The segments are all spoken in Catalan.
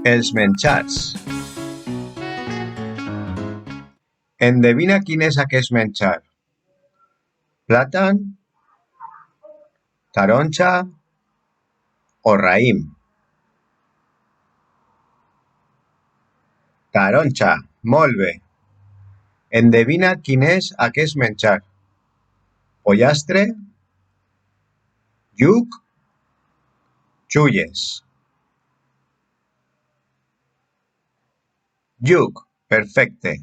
Els menjars. Endevina quin és aquest menjar. Plàtan, taronja o raïm. Taronja, molt bé. Endevina quin és aquest menjar. Pollastre, lluc, xulles. Lluc, perfecte.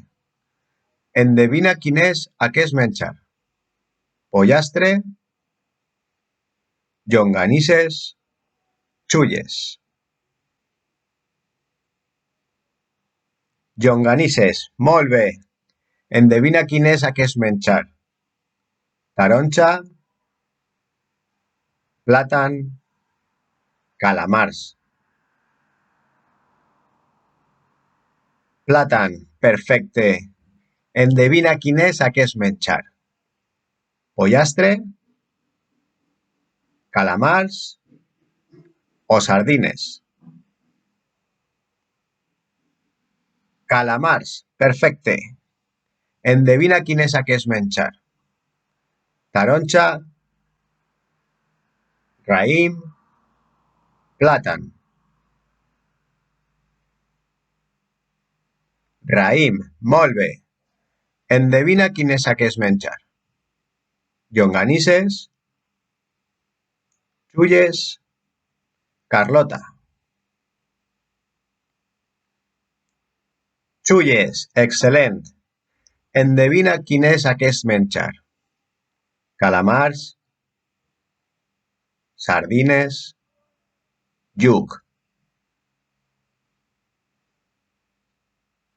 Endevina quin és aquest menjar. Pollastre, llonganisses, xulles. Llonganisses, molt bé. Endevina quin és aquest menjar. Taronja, plàtan, calamars. Plàtan, perfecte. Endevina quin és aquest menjar. Pollastre, calamars o sardines. Calamars, perfecte. Endevina quin és aquest menjar. Taronja, raïm, plàtan. Raïm, molt bé. Endevina quin és aquest menjar. Llonganisses, xulles, carlota. Xulles, excel·lent. Endevina quin és aquest menjar. Calamars, sardines, lluc.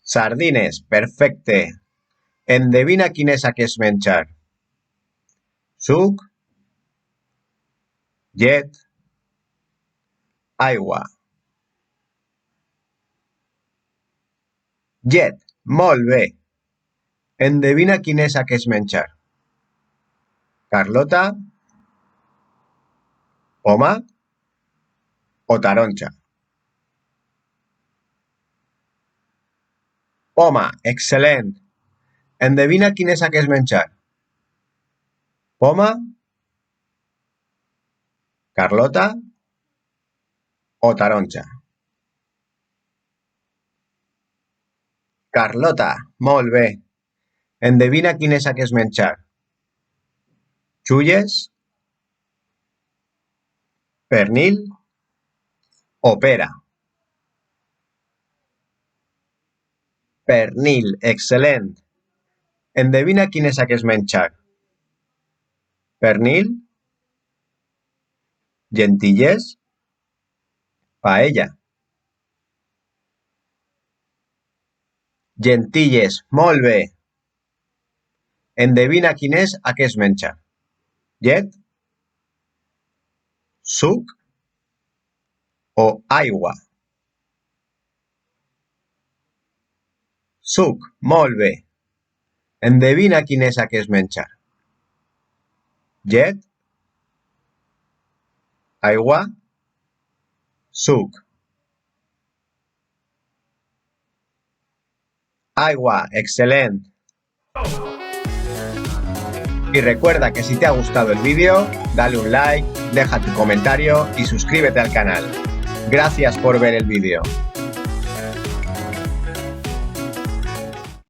Sardines, perfecte. Endevina quin és aquest menjar. Suc, llet, aigua. Llet, molt bé. Endevina quin és aquest menjar. Carlota, poma o taronja. Poma, excel·lent. Endevina quin és aquest menjar. Poma, carlota o taronja. Carlota, molt bé. Endevina quin és aquest menjar. Xulles, pernil o pera. Pernil, excel·lent. Endevina quin és aquest menjar. Pernil, llentilles, paella. Llentilles, molt bé. Endevina quin és aquest menjar. Llet, suc o aigua. Suc, molt bé. Endevina quin és aquest menjar. Llet, aigua, suc. Aigua, excelente. Y recuerda que si te ha gustado el vídeo, dale un like, deja tu comentario y suscríbete al canal. Gracias por ver el vídeo.